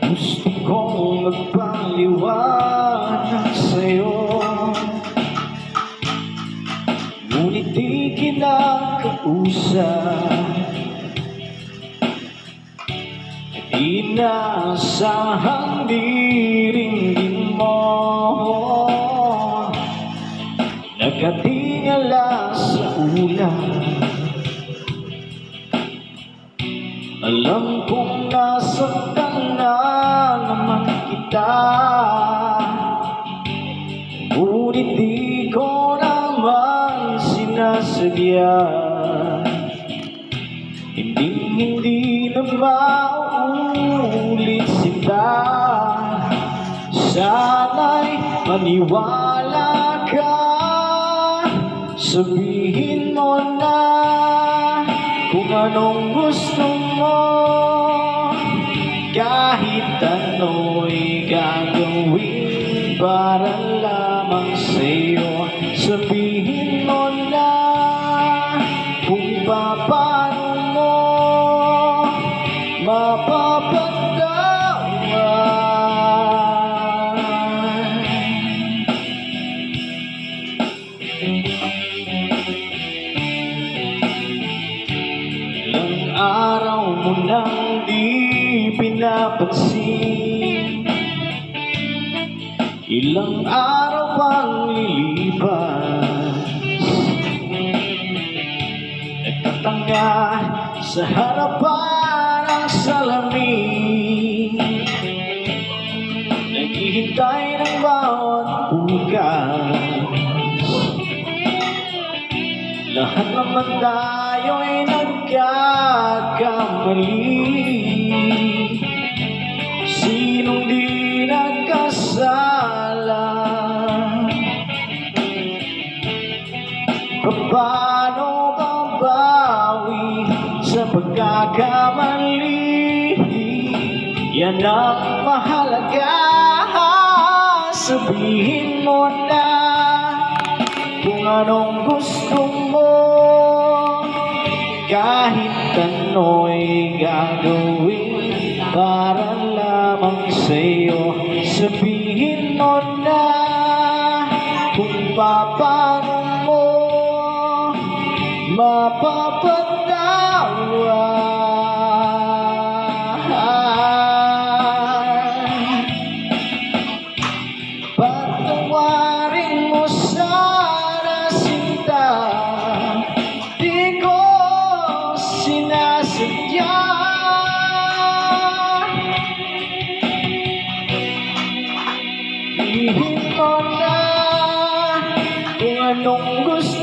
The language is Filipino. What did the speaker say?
Gusto kong magpaliwanag sa'yo, ngunit di kinakausap. Di nasahang diringgin mo, nakatingala sa ulan. Alam kong nasaktan na naman kita, ngunit di ko naman sinasadya. Hindi na mauulit sila. Sana'y maniwala ka, sabihin mo na kung anong gusto mo. Kahit ano'y gagawin para lamang sa'yo. Sabihin mo na kung paano mo mapapagdawan. Ilang araw mo nang di pinapansin, ilang araw pang lilipas, nagtatanga sa harapan ng salamin, naghihintay ng bawat bukas. Lahat naman tayo'y nagkakamali, sinong di nagkasala? Paano babawi sa pagkakamali? Yan ang mahalaga. Sabihin mo na kung anong gusto mo, kahit ano'y gagawin para lamang sa'yo. Sabihin mo na kung paano mo mapapagdawan. Patawarin mo sana sinta, di ko sinasadya. Sabihin mo na kung anong gusto